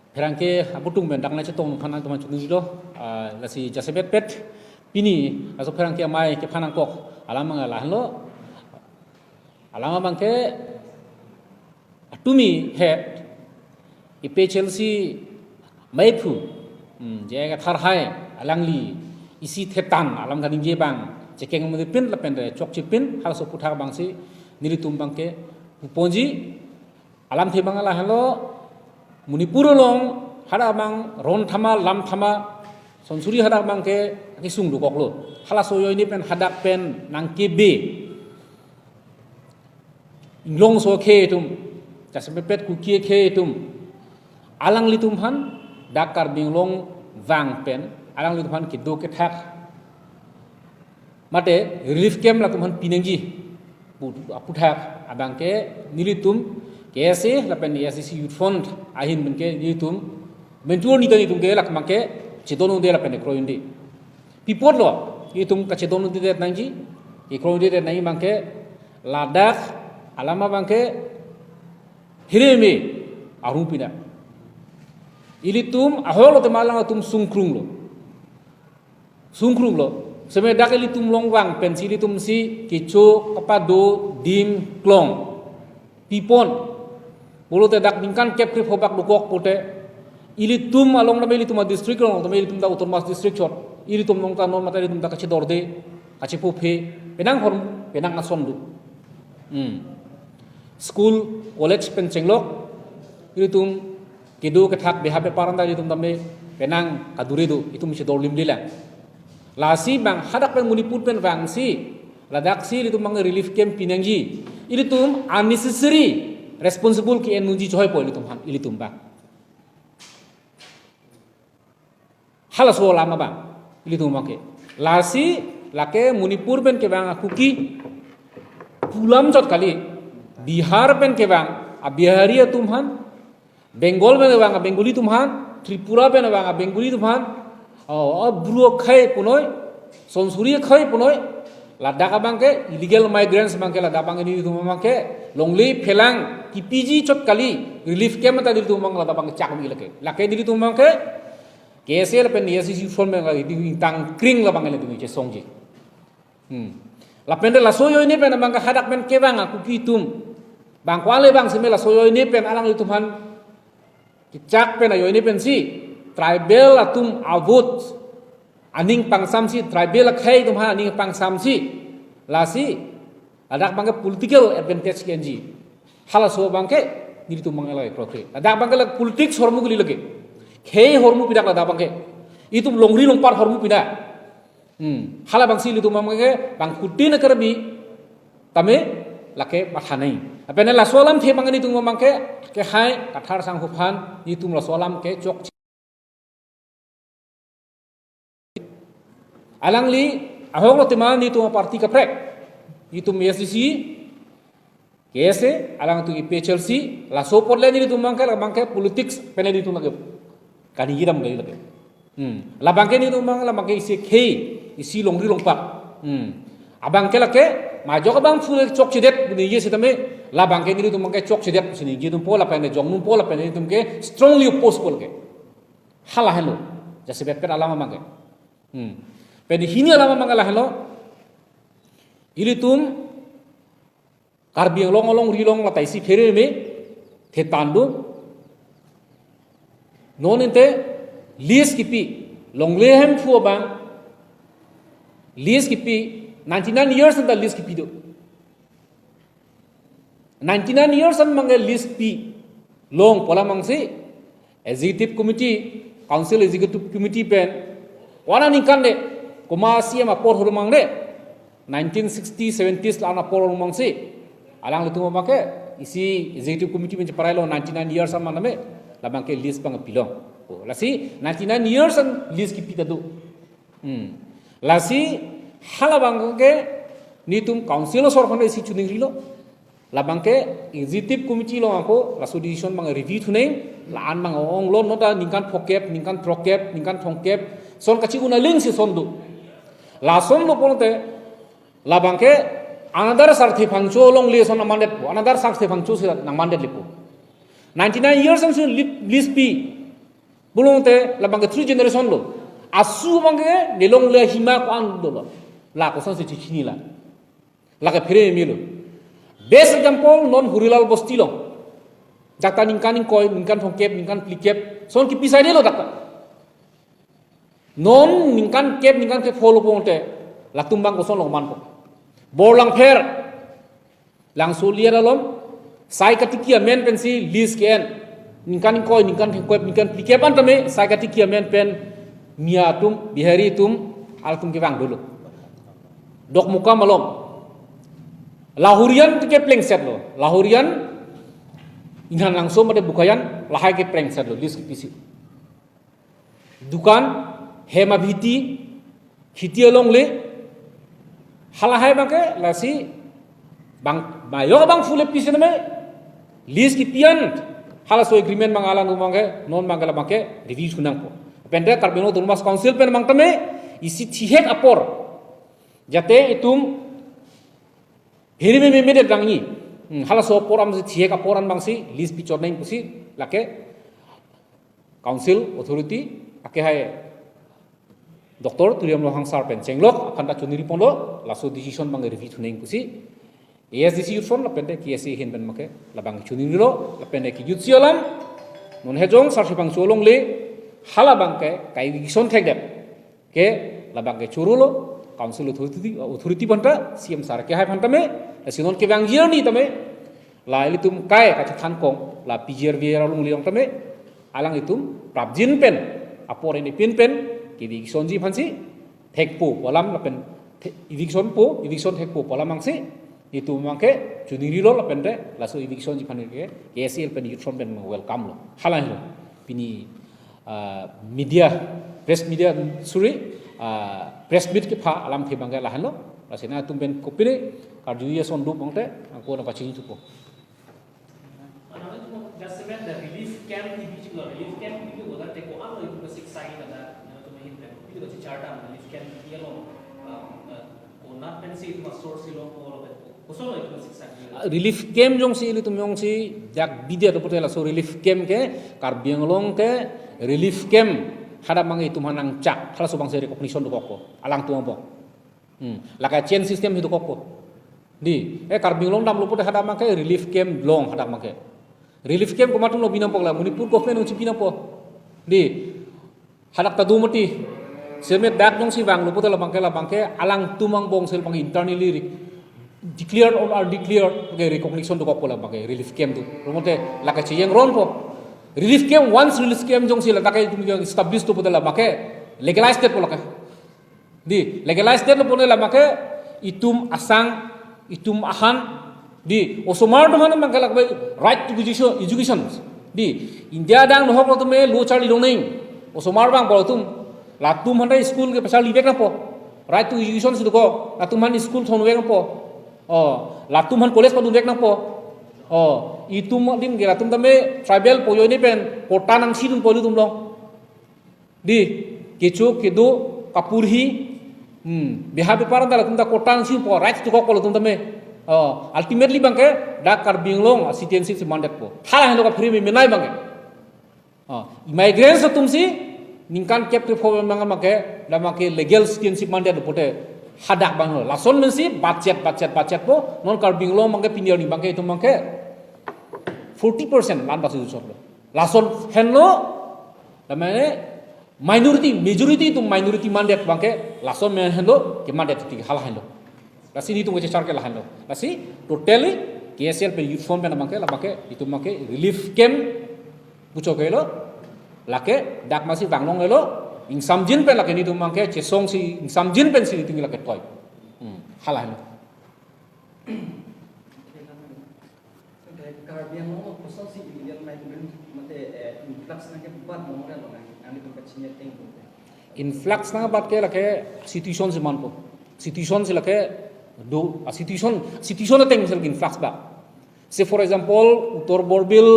Perangke abutung bentang na cetong panang teman cukung jilo lasi jasebet pet pini laso perangke mai ke panang kok alama ngalah lo alama bangke atumi het ipe Chelsea mai pu jaga tharhai alangli isi tetan alam gading je bang cekeng mo pin la pende chok chipin hal so puthar bangsi nilitum bangke puponji alam the bangala halo Munipuro long hada bang ron thama lam thama sonsuri hada bang ke kisung du koklo hala soyo ini pen hada pen nang kebe long so ke tum jasepet ku kie ke tum alang litum han dakar bing long vang pen alang litum han kido ke thak mate relief camp la tum han pinengi puthak abang ke nilitum KSA lapen SEC Youth Fund ahin benke yitum mentuo ni kan yitum ke lak make cedonu de lapen kroyundi pipot lo yitum ka cedonu de nangi e kroyundi de nangi manke ladak alama bangke hireme arupina ilitum aholo te malang tum sungkrung lo seme dak ilitum longwang pensilitum si kicho kapado dim klong pipon bolo te dak ningkan kep krip hobak dukok pote ilitum along na ilitum district long to ilitum da autonomous district chot ilitum long ta non mata ilitum da kache dorde kache puphe penang horm penang asondu school college pencenglok ilitum kedo kethak behabe paranda ilitum dambe penang kaduredo itum se dorlim lila lasi bang hadak pen muniput pen vangsi ladak si ilitum mang relief camp pinangji ilitum unnecessary responsible ki enuji joy po ilitum ba hala so lama ba ilitum make lasi lake munipur ben ke bang akuki pulam jot kali bihar ben ke bang abihari tumhan bengal ben bang bengali tumhan tripura ben bang bengali tumhan buro khai punoi sonsuri khai punoi Ladaka bangke illegal migrants bangke ladaka bangke ni tu bangke longli phelang PG chot kali relief camp ta dil tu bang ladaka bangke chak mi lake lake dil tu bangke KSL pen SEC form bang di tang kring la bangke le che songji la pen la soyo ni pen bangke hadak pen ke bang aku kitum bang kwale bang seme la soyo ni pen alang itu han chak pen ayo ni pen si tribal atum avut aning pangsam si tribal khai tum ha aning pangsam si lasi adak bangke political advantage kenji hala so bangke niri tum mangalai prokre adak bangke la politics hormu gili lage khei hormu pidak la bangke itum longri longpar hormu pida hala bangsi litum bangke bang kutin karbi tame lake pathanai apene la solam the bangani tum bangke ke hai kathar sang huphan itum la solam ke chok alangli ahong lo teman itu parti kaprek itu SEC KSA alang tu ipe Chelsea la so porle ni tu mangke politics pene di tu lage kani giram gai lage la bangke ni tu la bangke isi khei isi longri longpak abangke lake ma jok bang fu chok chidet ni ye setame la bangke ni tu mangke chok chidet sini gi tu pola pene jong nu pola pene tu ke strongly oppose polke hala hello jase bet alama mangke Pedi hini alama mangala hello ilitum karbiang long rilong la taisi fere me thetandu non inte lies kipi longlehem fu bang lies kipi 99 years and the lies kipi do 99 years and mangal lies pi long pola mangsi executive committee council executive committee pen wana nikande Kumasi ama por hormang de 1960 70s la na por hormang si alang litu make isi executive committee men parai lo 99 years ama name la bangke list pang pilong la si 99 years an list ki pitadu la si hala bangke nitum council sor khone isi chuning rilo la bangke executive committee lo ako la so decision bang review thune la an bang ong lo nota ningkan phokep ningkan prokep ningkan thongkep son kachi una ling si sondu la som lo ponte la bangke another sarthi phangcho long le son mandet another sarthi phangcho si nang mandet lipu 99 years ang list pi bulong te labang ke 3 generation lo asu bangke nelong le hima ko an do la ko san se chini la ke phere mi lo best example non hurilal bosti lo jakta ningkan thongkep ningkan plikep son ki pisai lo dakta non ningkan ke follow ponte la tumbang ko son lo man ko borlang pher lang solia dalom sai katikia men pensi lis ken ningkan thongkep ningkan plikep an tame sai katikia men pen mia tum bihari tum al tum ke bang dulu dok muka malom lahurian ke pleng set lo lahurian inhan langsung made bukayan lahai ke pleng set lo lis ki pisi dukan hema bhiti khiti along le halahai bangke lasi bang bayo bang fule pisi me lis ki pian hala so agreement mangala nu mangke non mangala bangke review sunang po pende karbino durmas council pen mangtame isi thihek apor jate itum hiri me mede dangi hala so poram si thihek aporan bangsi lis pichor nain pusi lake council authority ake hai doktor turiam lohang sar pen chenglok akan ta chuniri pondo laso decision bang review nain pusi es decision la pende ki ese hin ben make la bang chuniri lo la pende ki jutsiolam non hejong sar sipang cholong le hala bangke kai gison thek dep ke la bangke churulo council authority banta cm sar ke hai phanta me sinon ke bang jirni tame la ilitum kai ka than kong la pijr viera lung liong tame alang itum prabjin pen apor ini pin pen ke gison ji phansi thekpo polam la pen eviction thekpo polam mangsi itu mangke chuniri lo la pen de la so eviction ji phan ke KSL pen yutron pen welcome lo hala lo pini media press media press meet ke pha alam the bangga la halo rasina tumben kopire karjuya sondu bangte aku na pachini tupo another thing just when the relief camp relief camp itu bola teko alo itu basic sign ada to main plan itu basic charta relief camp yelo ko not pensi itu source lo ko kosolo itu basic sign relief camp jong si itu mong si jak bidia to potela so relief camp ke karbianglong ke relief camp hada mangi itu manang cak hala so bang se recognition do kokko alang tu ambo laka chain system hidu kokko di karbinglong dam lupo hada make relief camp long hada make relief camp ko matung no binampok la Manipur government uci binampok di hadak tadumati semet dak dong si bang lupo la bangke alang tumang bong sel pang internally declare or are declare ke recognition do kokko la bangke relief camp tu rumote laka chiyeng ron po relief camp once relief camp jong sila takai establish to potela make legalized det polaka di legalized det lo ponela make itum asang itum ahan di osomar do hanam mangkala right to education di india dang no hok to me lo charli lo ning osomar bang bol tum latum handa school ke pasal libek na po right to education sido ko latum han school thon wek na po latum han college pa du wek na po itum dim gera tum tame tribal poyo ni pen pota nang sidun polu tum long di kecho kedo kapurhi biha beparan dala tum da kota nang sidun po right to ko polu tum tame ultimately bangke da karbinglong citizenship se mandat po hala hendo ka free me menai bangke immigrants tum si ningkan kep ke fo manga make da make legal citizenship mandat pote hadak bang lason mensi budget po non karbinglong bangke pinir ni bangke itu bangke 40% land basu soplo lason henlo lamane majority tu minority mandat bangke lason men henlo ke mandat ti hal henlo lasi ni tu ngoce charke la henlo lasi totally KSL pe youth form pe bangke la bangke itu bangke relief camp pucho kelo lake dak masi banglong elo insam jin pe lake ni tu bangke chesong si insam jin pen si tingi lake toy hal henlo Karbianglong kosong si illegal migrant mate influx na ke buat mo kan ani ko kachinya teng influx na bat ke lake situation se manpo situation se lake do situation teng sel influx ba se for example utor borbil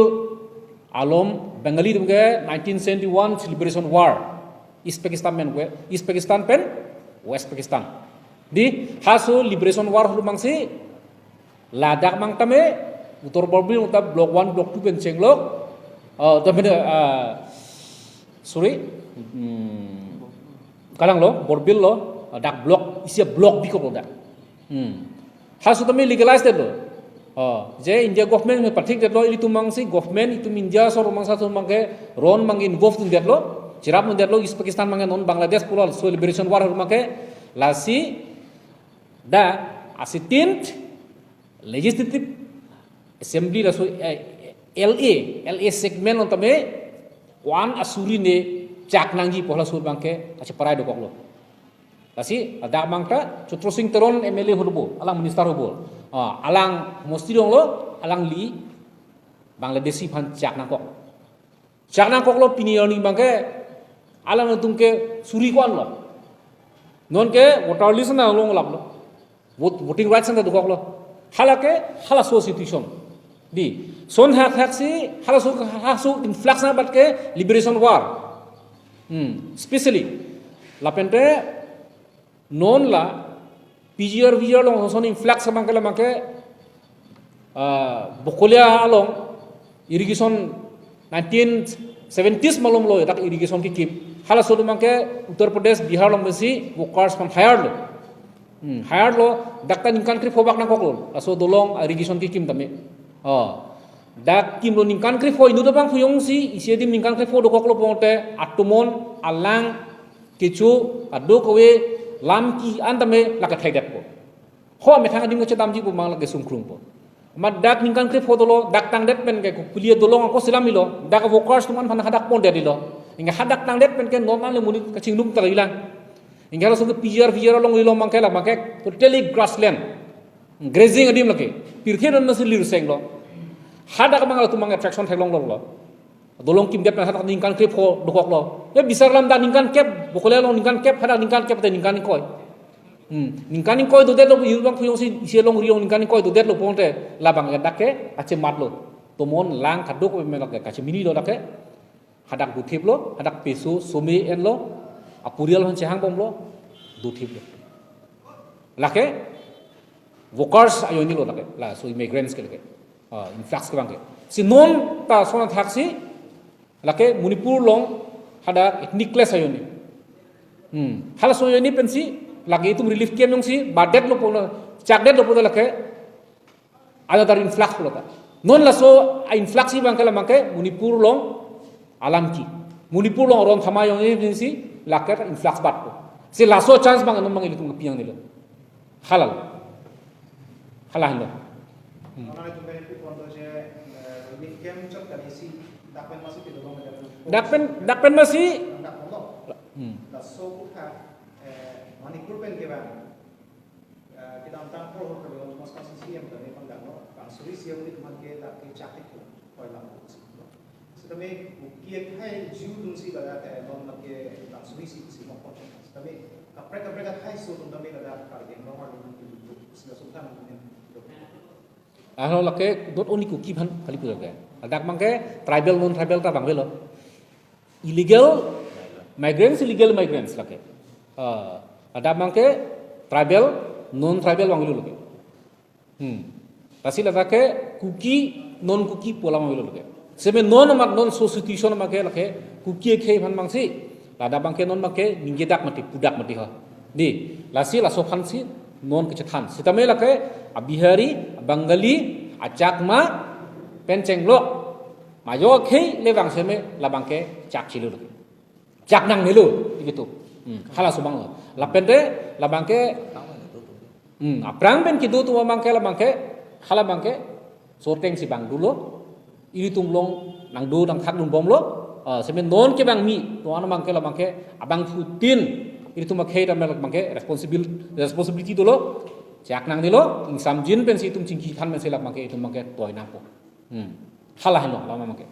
alom bengali dum ke 1971 liberation war east pakistan pen west pakistan di haso liberation war hulu mangsi ladak mang tame utor borbil utab block 1 block 2 pen chenglok tapi sorry kalang lo borbil lo dak blok isi blok biko lo dak hasu tami legalize det lo je India government me pathik det lo itu mangsi government itu India sor mangsa tu mangke ron mang involved in det lo jirap no det lo is Pakistan mang non Bangladesh pulo so liberation war mangke lasi da asitin legislative assembly la so LA segment on tame wan asuri ne chak nangi pohla sur bangke ache parai do koklo lasi ada mangka Chutro Singh Teron MLA hobo alang minister hobo alang mosti dong lo alang li Bangladesi phan chak nangkok lo pinioni bangke alang tungke suri kwan lo non ke voter list na long lap lo voting rights na do koklo halake hala so situation di son hak si hasu influx na bat ke liberation war especially lapente non la PGR long son influx sa mangkala make bokolia along irrigation 1970s malum lo tak irrigation ki kip hala so make Uttar Pradesh Bihar long besi workers from hired lo dakkan inkan kri fobak na koklo aso dolong irrigation ki kim tame dak kim lo ningkan kri foi nu bang phuyong si isi dim ningkan kri fo do koklo ponte atumon alang kichu adu kowe lam ki antame laka thai dak po ho me thang dim ko chedam ji po mang lake sumkrung po ma dak ningkan kri fo dolo dak tang det pen ke ko kulia dolong ko silami lo dak workers tuman phan hadak pon de lo inga hadak tang det pen ke normal le muni ka chinglum ta ilang inga lo sung PGR long lo mang kala make totally grassland grazing adim lake pirkhe non nasil lir seng lo hadak mangal tu mang attraction thailong lo dolong kim det hadak ningkan kre pho dokok lo e bisarlam da ningkan kep bokole lo ningkan kep hadak ningkan kep te ningkan koy ningkan koy do det lo yubang phuyong si sielong riong ningkan koy do det lo ponte labang dake ache mat lo tomon lang khadok me lake kache mini lo dake hadak duthip lo hadak peso some en lo apurial han chehang bom lo duthip lo lake workers ayoni lo lake la so immigrants ke lake influx ke bangke si non ta sona thaksi lake Manipur long hada ethnic class ayoni hala so yoni pensi lage itu relief camp yong si badet lo pona chakdet lo pona lake ada dar influx lo ta non la so influx bangke la bangke Manipur long alam ki Manipur long ron thama yong ni pensi lake influx bat ko si la so chance bang non bang itu piang ni lo halal lo dakpen masih Manipur pen ke bang kita antang pro kalau mas kasih siam dari panggano bang suri siam di teman ke tak ke cakit ko koilam setame ukiek hai jiu dun si bada non make bang suri si mo ko setame kapre hai so dun tame bada kar de no har dun sudah sultan ahlo lake dot oni ku ki bhan khali pura ke adak mangke tribal non tribal ta bang velo illegal migrants lake ada mangke tribal non tribal bang velo lake tasi lake kuki non kuki pola bang velo lake seme non substitution mangke lake kuki ke bhan mangsi ada bangke non mangke ninggedak mati pudak mati ha di lasi laso phansi non kecethan sitame lake abihari bangali acakma penceng blok mayo ke lewang seme labangke cak cilu cak nang nilu begitu hala subang lapente labangke aprang ben kidu tu mangke labangke hala bangke sorteng si bang dulu ini tumlong nang do nang thak dum bom lo seme non ke bang mi to an mangke labangke abang futin ini tu makhe da melak bangke responsibility dulu cak nang nilo ing samjin pensi tum cingki khan men selak mangke itu mangke toy napo hala halo lama mangke